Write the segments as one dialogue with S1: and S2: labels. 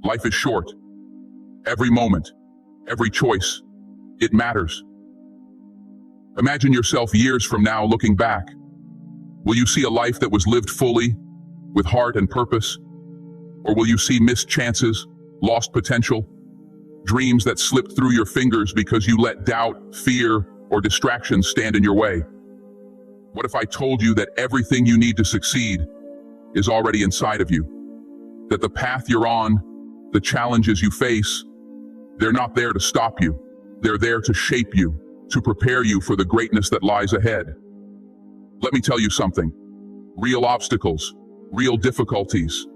S1: Life is short. Every moment, every choice, it matters. Imagine yourself years from now looking back. Will you see a life that was lived fully, with heart and purpose? Or will you see missed chances, lost potential, dreams that slipped through your fingers because you let doubt, fear, or distractions stand in your way? What if I told you that everything you need to succeed is already inside of you? That the path you're on, the challenges you face, they're not there to stop you. They're there to shape you, to prepare you for the greatness that lies ahead. Let me tell you something. Real obstacles, real difficulties,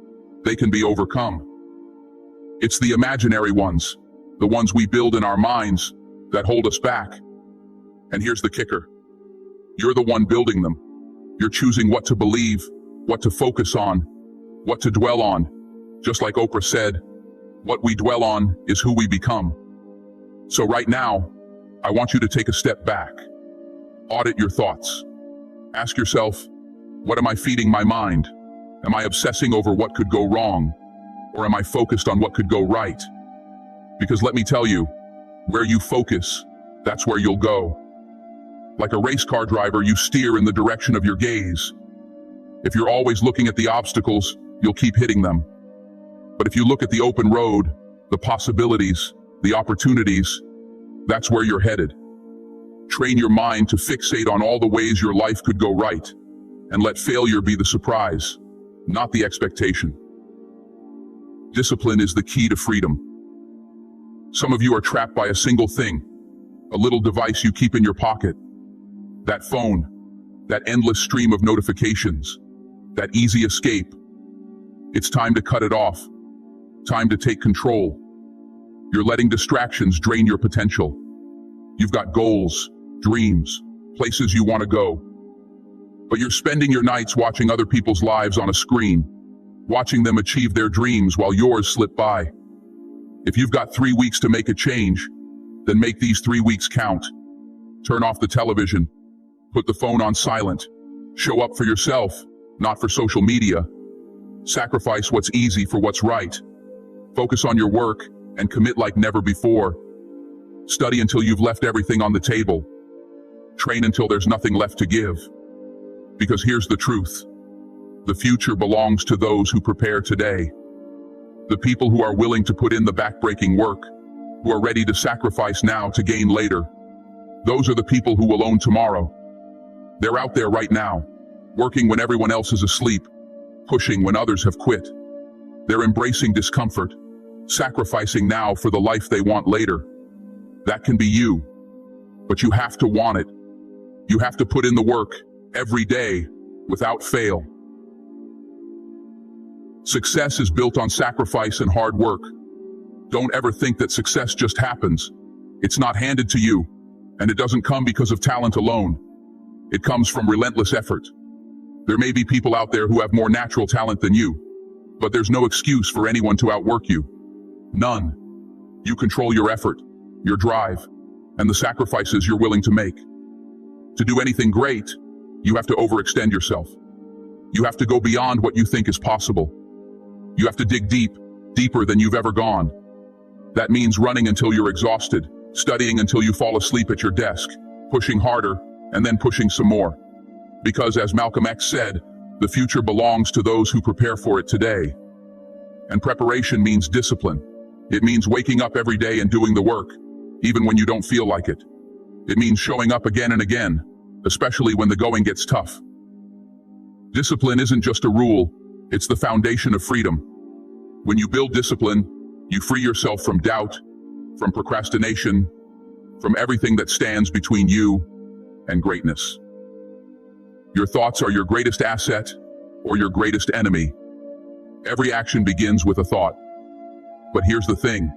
S1: they can be overcome. It's the imaginary ones, the ones we build in our minds, that hold us back. And here's the kicker. You're the one building them. You're choosing what to believe, what to focus on, what to dwell on. Just like Oprah said, what we dwell on is who we become. So right now, I want you to take a step back. Audit your thoughts. Ask yourself, what am I feeding my mind? Am I obsessing over what could go wrong? Or am I focused on what could go right? Because let me tell you, where you focus, that's where you'll go. Like a race car driver, you steer in the direction of your gaze. If you're always looking at the obstacles, you'll keep hitting them. But if you look at the open road, the possibilities, the opportunities, that's where you're headed. Train your mind to fixate on all the ways your life could go right, and let failure be the surprise, not the expectation. Discipline is the key to freedom. Some of you are trapped by a single thing, a little device you keep in your pocket. That phone, that endless stream of notifications, that easy escape. It's time to cut it off. Time to take control. You're letting distractions drain your potential. You've got goals, dreams, places you want to go. But you're spending your nights watching other people's lives on a screen, watching them achieve their dreams while yours slip by. If you've got 3 weeks to make a change, then make these 3 weeks count. Turn off the television. Put the phone on silent. Show up for yourself, not for social media. Sacrifice what's easy for what's right. Focus on your work and commit like never before. Study until you've left everything on the table. Train until there's nothing left to give. Because here's the truth. The future belongs to those who prepare today. The people who are willing to put in the backbreaking work, who are ready to sacrifice now to gain later. Those are the people who will own tomorrow. They're out there right now, working when everyone else is asleep, pushing when others have quit. They're embracing discomfort, sacrificing now for the life they want later. That can be you, but you have to want it. You have to put in the work every day without fail. Success is built on sacrifice and hard work. Don't ever think that success just happens. It's not handed to you, and it doesn't come because of talent alone. It comes from relentless effort. There may be people out there who have more natural talent than you, but there's no excuse for anyone to outwork you. None. You control your effort, your drive, and the sacrifices you're willing to make. To do anything great, you have to overextend yourself. You have to go beyond what you think is possible. You have to dig deep, deeper than you've ever gone. That means running until you're exhausted, studying until you fall asleep at your desk, pushing harder, and then pushing some more. Because as Malcolm X said, the future belongs to those who prepare for it today. And preparation means discipline. It means waking up every day and doing the work, even when you don't feel like it. It means showing up again and again, especially when the going gets tough. Discipline isn't just a rule, it's the foundation of freedom. When you build discipline, you free yourself from doubt, from procrastination, from everything that stands between you and greatness. Your thoughts are your greatest asset or your greatest enemy. Every action begins with a thought. But here's the thing.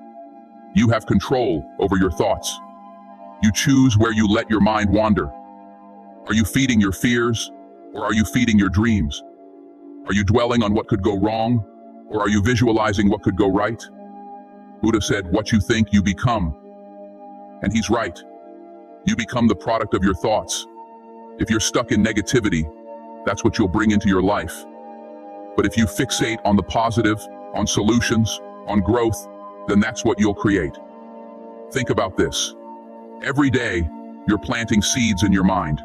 S1: You have control over your thoughts. You choose where you let your mind wander. Are you feeding your fears, or are you feeding your dreams? Are you dwelling on what could go wrong, or are you visualizing what could go right? Buddha said, what you think, you become. And he's right. You become the product of your thoughts. If you're stuck in negativity, that's what you'll bring into your life. But if you fixate on the positive, on solutions, on growth, then that's what you'll create. Think about this. Every day, you're planting seeds in your mind.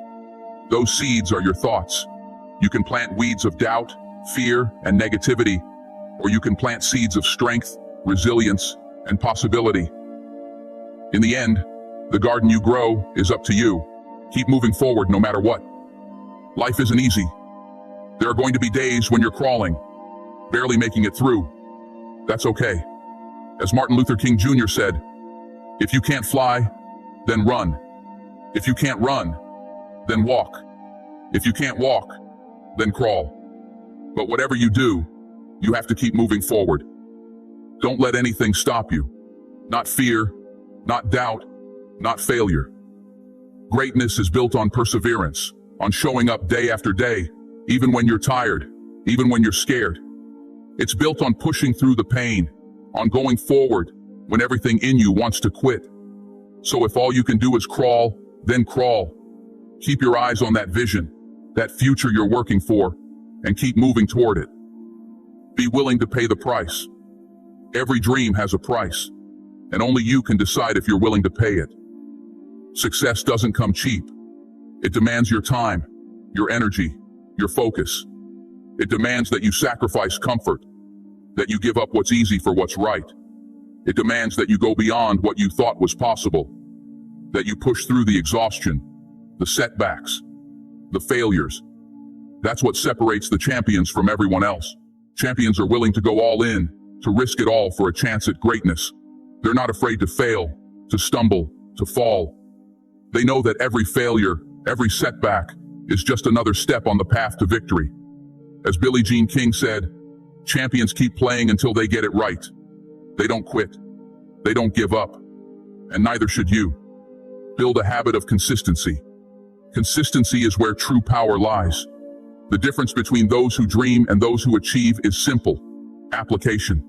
S1: Those seeds are your thoughts. You can plant weeds of doubt, fear, and negativity, or you can plant seeds of strength, resilience, and possibility. In the end, the garden you grow is up to you. Keep moving forward no matter what. Life isn't easy. There are going to be days when you're crawling, barely making it through. That's okay. As Martin Luther King Jr. said, if you can't fly, then run. If you can't run, then walk. If you can't walk, then crawl. But whatever you do, you have to keep moving forward. Don't let anything stop you. Not fear, not doubt, not failure. Greatness is built on perseverance, on showing up day after day, even when you're tired, even when you're scared. It's built on pushing through the pain, on going forward when everything in you wants to quit. So if all you can do is crawl, then crawl. Keep your eyes on that vision, that future you're working for, and keep moving toward it. Be willing to pay the price. Every dream has a price, and only you can decide if you're willing to pay it. Success doesn't come cheap. It demands your time, your energy, your focus. It demands that you sacrifice comfort, that you give up what's easy for what's right. It demands that you go beyond what you thought was possible, that you push through the exhaustion, the setbacks, the failures. That's what separates the champions from everyone else. Champions are willing to go all in, to risk it all for a chance at greatness. They're not afraid to fail, to stumble, to fall. They know that every failure, every setback, is just another step on the path to victory. As Billie Jean King said, champions keep playing until they get it right. They don't quit. They don't give up. And neither should you. Build a habit of consistency. Consistency is where true power lies. The difference between those who dream and those who achieve is simple: application.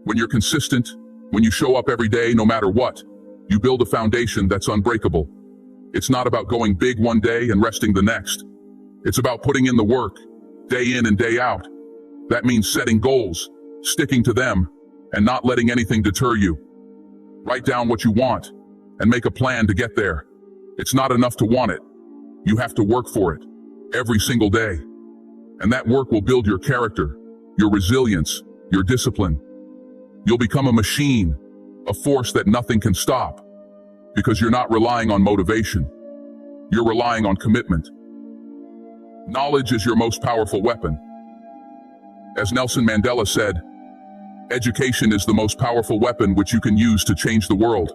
S1: When you're consistent, when you show up every day no matter what, you build a foundation that's unbreakable. It's not about going big one day and resting the next. It's about putting in the work, day in and day out. That means setting goals, sticking to them, and not letting anything deter you. Write down what you want and make a plan to get there. It's not enough to want it. You have to work for it every single day. And that work will build your character, your resilience, your discipline. You'll become a machine, a force that nothing can stop, because you're not relying on motivation. You're relying on commitment. Knowledge is your most powerful weapon. As Nelson Mandela said, education is the most powerful weapon which you can use to change the world.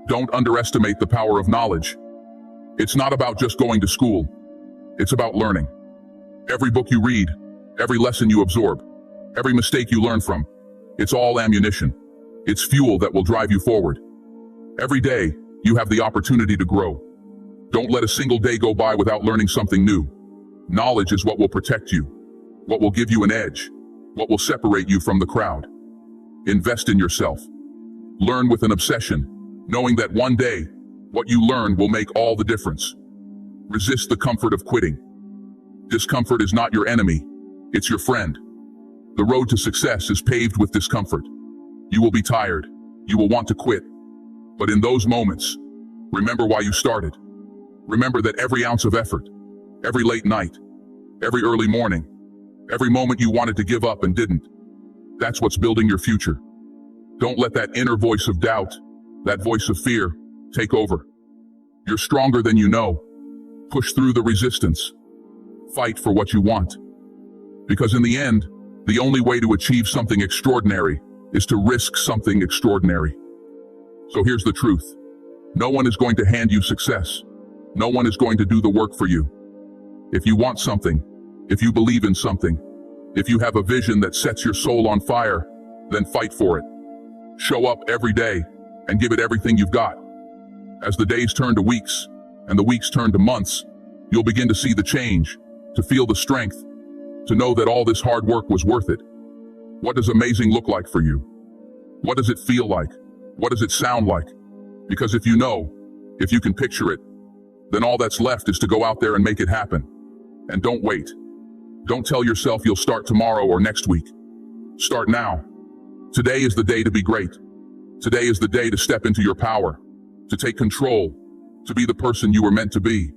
S1: Don't underestimate the power of knowledge. It's not about just going to school. It's about learning. Every book you read, every lesson you absorb, every mistake you learn from, it's all ammunition. It's fuel that will drive you forward. Every day, you have the opportunity to grow. Don't let a single day go by without learning something new. Knowledge is what will protect you, what will give you an edge, what will separate you from the crowd. Invest in yourself. Learn with an obsession, knowing that one day, what you learn will make all the difference. Resist the comfort of quitting. Discomfort is not your enemy, it's your friend. The road to success is paved with discomfort. You will be tired, you will want to quit. But in those moments, remember why you started. Remember that every ounce of effort, every late night, every early morning, every moment you wanted to give up and didn't, that's what's building your future. Don't let that inner voice of doubt, that voice of fear, take over. You're stronger than you know. Push through the resistance. Fight for what you want. Because in the end, the only way to achieve something extraordinary is to risk something extraordinary. So here's the truth. No one is going to hand you success. No one is going to do the work for you. If you want something, if you believe in something, if you have a vision that sets your soul on fire, then fight for it. Show up every day and give it everything you've got. As the days turn to weeks and the weeks turn to months, you'll begin to see the change, to feel the strength, to know that all this hard work was worth it. What does amazing look like for you? What does it feel like? What does it sound like? Because if you know, if you can picture it, then all that's left is to go out there and make it happen. And don't wait. Don't tell yourself you'll start tomorrow or next week. Start now. Today is the day to be great. Today is the day to step into your power, to take control, to be the person you were meant to be.